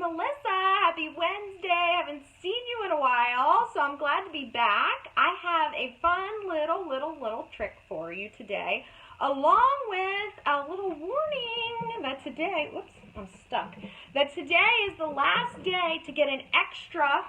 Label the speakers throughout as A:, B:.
A: Melissa. Happy Wednesday. I haven't seen you in a while, so I'm glad to be back. I have a fun little trick for you today, along with a little warning that today, whoops, I'm stuck, that today is the last day to get an extra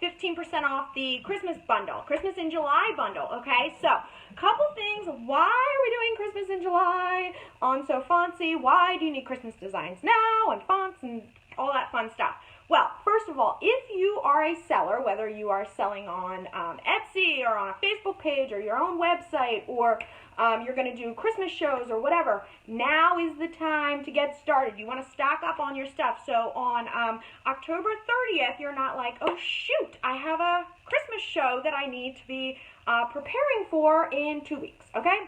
A: 15% off the Christmas bundle, Christmas in July bundle, okay? So, couple things. Why are we doing Christmas in July on So Fancy? Why do you need Christmas designs now and fonts and all that fun stuff? Well, first of all, if you are a seller, whether you are selling on Etsy or on a Facebook page or your own website, or you're going to do Christmas shows or whatever, now is the time to get started. You want to stock up on your stuff. So on October 30th, you're not like, oh shoot, I have a Christmas show that I need to be preparing for in 2 weeks, okay?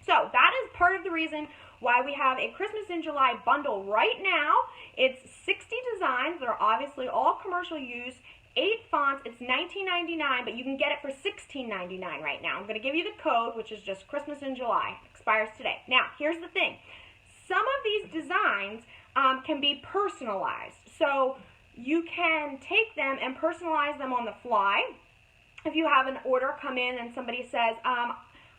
A: So that is part of the reason why we have a Christmas in July bundle right now. It's 60 designs. They're obviously all commercial use, 8 fonts. It's $19.99, but you can get it for $16.99 right now. I'm going to give you the code, which is just Christmas in July. Expires today. Now, here's the thing. Some of these designs can be personalized. So you can take them and personalize them on the fly. If you have an order come in and somebody says,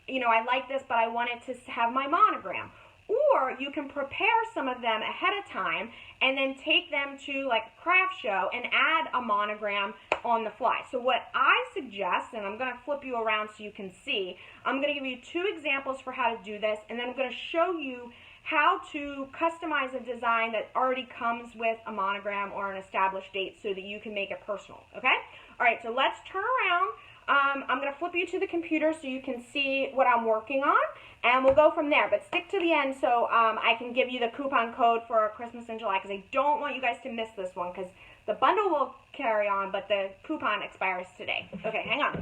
A: you know, I like this, but I want it to have my monogram. Or you can prepare some of them ahead of time and then take them to like a craft show and add a monogram on the fly. So what I suggest, and I'm going to flip you around so you can see, I'm going to give you 2 examples for how to do this, and then I'm going to show you how to customize a design that already comes with a monogram or an established date so that you can make it personal, okay? All right, so let's turn around. I'm going to flip you to the computer so you can see what I'm working on, and we'll go from there. But stick to the end so I can give you the coupon code for Christmas in July, because I don't want you guys to miss this one, because the bundle will carry on, but the coupon expires today. Okay, hang on.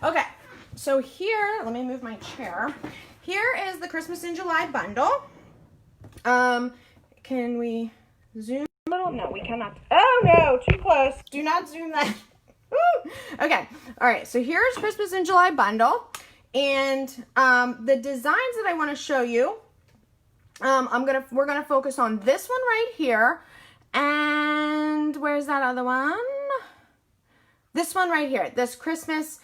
A: Okay, so here, let me move my chair. Here is the Christmas in July bundle. Can we zoom? No, we cannot. Oh no, too close. Do not zoom that. Okay. All right. So here's Christmas in July bundle, and the designs that I want to show you. We're gonna focus on this one right here, and where's that other one? This one right here. This Christmas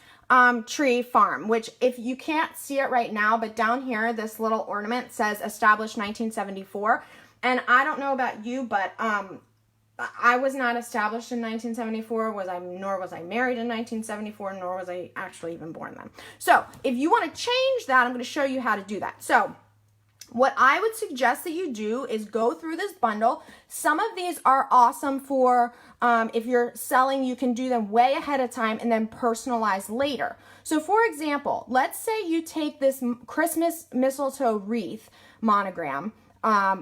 A: tree farm, which if you can't see it right now, but down here, this little ornament says established 1974. And I don't know about you, but I was not established in 1974, nor was I married in 1974, nor was I actually even born then. So if you want to change that, I'm going to show you how to do that. So what I would suggest that you do is go through this bundle. Some of these are awesome for if you're selling, you can do them way ahead of time and then personalize later. So for example, let's say you take this Christmas mistletoe wreath monogram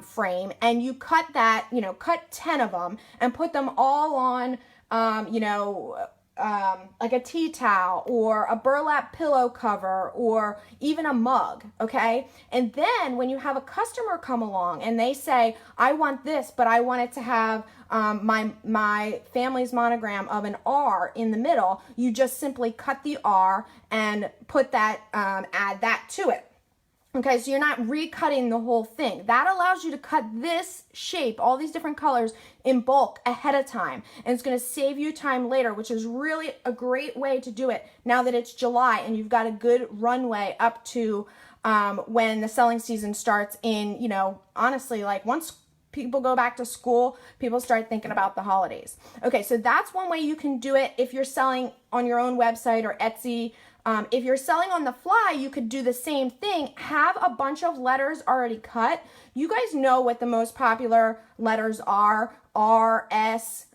A: frame, and you cut that, cut 10 of them and put them all on, like a tea towel or a burlap pillow cover or even a mug, okay? And then when you have a customer come along and they say, I want this, but I want it to have my family's monogram of an R in the middle, you just simply cut the R and put that, add that to it. Okay, so you're not recutting the whole thing. That allows you to cut this shape, all these different colors, in bulk ahead of time. And it's going to save you time later, which is really a great way to do it now that it's July and you've got a good runway up to when the selling season starts in, honestly, like once people go back to school, people start thinking about the holidays. Okay, so that's one way you can do it if you're selling on your own website or Etsy. If you're selling on the fly, you could do the same thing. Have a bunch of letters already cut. You guys know what the most popular letters are, R, S,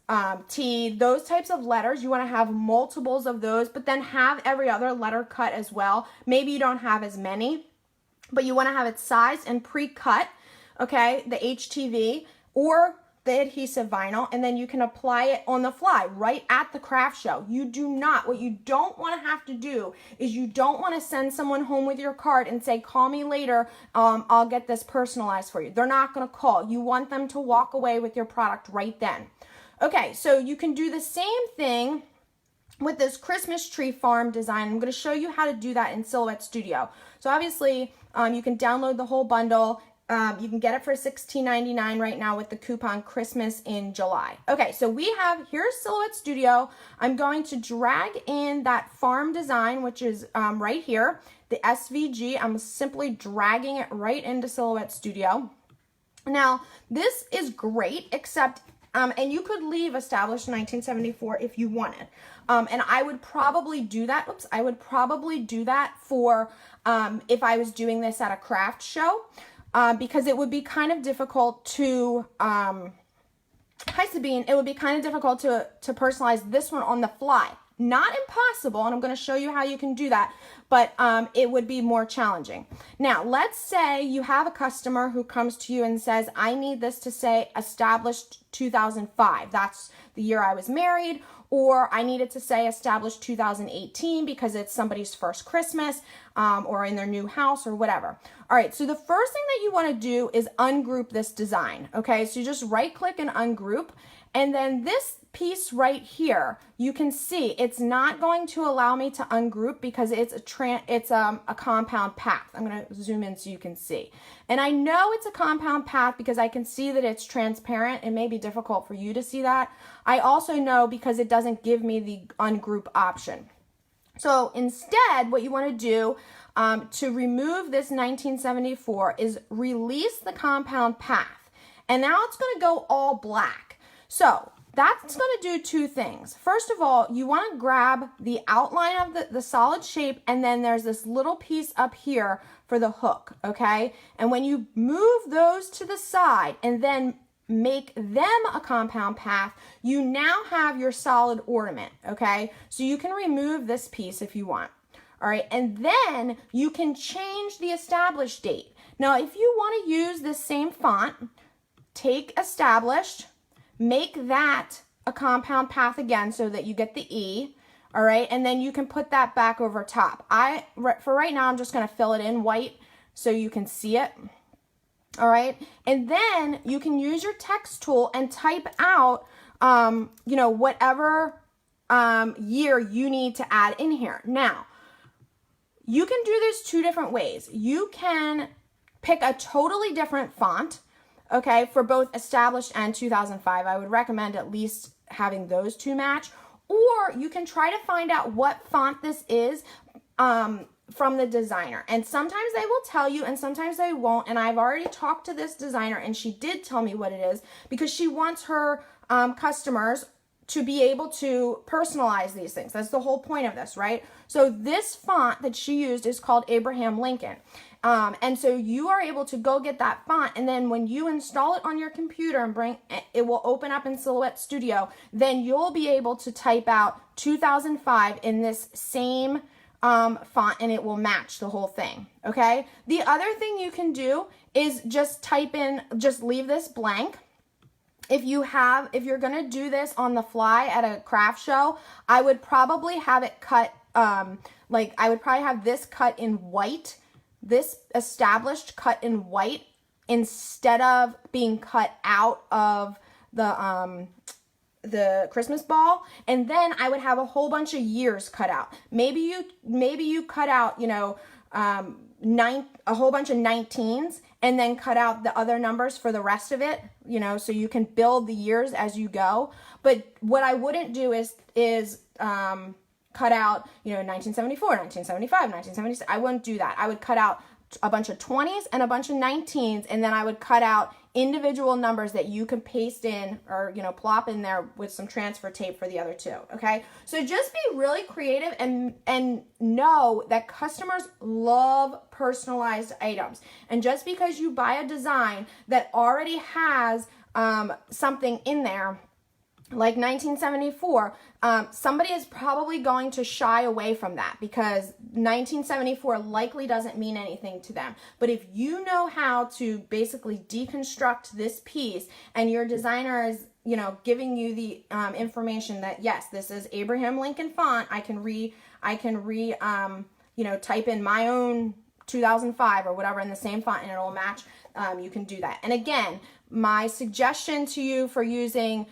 A: T, those types of letters. You want to have multiples of those, but then have every other letter cut as well. Maybe you don't have as many, but you want to have it sized and pre-cut, okay, the HTV, or the adhesive vinyl, and then you can apply it on the fly right at the craft show. What you don't want to have to do is you don't want to send someone home with your card and say, call me later, I'll get this personalized for you. They're not going to call. You want them to walk away with your product right then. Okay, so you can do the same thing with this Christmas tree farm design. I'm going to show you how to do that in Silhouette Studio. So obviously, you can download the whole bundle. You can get it for $16.99 right now with the coupon Christmas in July. Okay, so we have, here's Silhouette Studio. I'm going to drag in that farm design, which is right here, the SVG. I'm simply dragging it right into Silhouette Studio. Now, this is great, except, and you could leave established 1974 if you wanted. And I would probably do that, I would probably do that for, if I was doing this at a craft show. Because it would be kind of difficult to, hi Sabine, it would be kind of difficult to personalize this one on the fly. Not impossible, and I'm going to show you how you can do that, but it would be more challenging. Now, let's say you have a customer who comes to you and says, I need this to say established 2005. That's the year I was married, or I need it to say established 2018 because it's somebody's first Christmas or in their new house or whatever. All right, so the first thing that you want to do is ungroup this design, okay? So you just right-click and ungroup, and then this piece right here, you can see it's not going to allow me to ungroup because it's a compound path. I'm going to zoom in so you can see. And I know it's a compound path because I can see that it's transparent. It may be difficult for you to see that. I also know because it doesn't give me the ungroup option. So instead, what you want to do to remove this 1974 is release the compound path. And now it's going to go all black. So that's going to do two things. First of all, you want to grab the outline of the solid shape, and then there's this little piece up here for the hook, okay? And when you move those to the side and then make them a compound path, you now have your solid ornament, okay? So you can remove this piece if you want. All right, and then you can change the established date. Now, if you want to use this same font, take established, make that a compound path again so that you get the E, all right, and then you can put that back over top. For right now, I'm just going to fill it in white so you can see it, all right, and then you can use your text tool and type out, you know, whatever year you need to add in here. Now, you can do this two different ways. You can pick a totally different font, okay, for both established and 2005. I would recommend at least having those two match. Or you can try to find out what font this is from the designer. And sometimes they will tell you and sometimes they won't. And I've already talked to this designer and she did tell me what it is because she wants her customers to be able to personalize these things. That's the whole point of this, right? So this font that she used is called Abraham Lincoln. And so you are able to go get that font, and then when you install it on your computer and it will open up in Silhouette Studio, then you'll be able to type out 2005 in this same font and it will match the whole thing, okay? The other thing you can do is just just leave this blank. If you're gonna do this on the fly at a craft show, I would probably have it cut, I would probably have this cut in white, this established cut in white, instead of being cut out of the Christmas ball, and then I would have a whole bunch of years cut out. Maybe you cut out, you know, a whole bunch of 19s and then cut out the other numbers for the rest of it, you know, so you can build the years as you go. But what I wouldn't do is cut out, you know, 1974, 1975, 1976. I wouldn't do that. I would cut out a bunch of 20s and a bunch of 19s, and then I would cut out individual numbers that you can paste in or, you know, plop in there with some transfer tape for the other two, okay? So just be really creative and know that customers love personalized items. And just because you buy a design that already has something in there, like 1974, somebody is probably going to shy away from that because 1974 likely doesn't mean anything to them. But if you know how to basically deconstruct this piece and your designer is, you know, giving you the information that, yes, this is Abraham Lincoln font, I can you know, type in my own 2005 or whatever in the same font and it'll match, you can do that. And again, my suggestion to you for using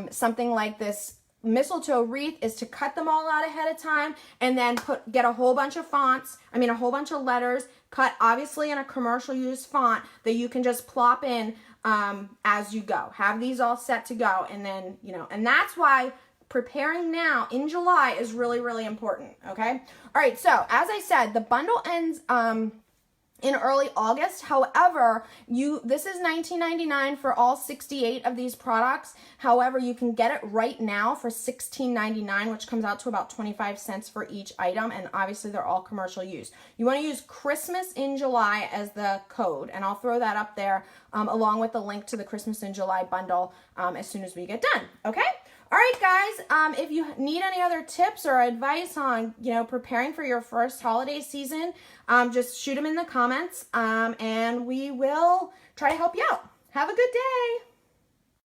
A: something like this
B: mistletoe wreath is to cut them all out ahead of time and then get a whole bunch of fonts, a whole bunch of letters, cut obviously in a commercial use font that you can just plop in as you go. Have these all set to go, and then, and that's why preparing now in July is really, really important, okay? All right, so as I said, the bundle ends in early August. However, this is $19.99 for all 68 of these products. However, you can get it right now for $16.99, which comes out to about 25 cents for each item, and obviously they're all commercial use. You want to use Christmas in July as the code, and I'll throw that up there along with the link to the Christmas in July bundle as soon as we get done, okay? All right, guys, if you need any other tips or advice on, preparing for your first holiday season, just shoot them in the comments, and we will try to help you out. Have a good day.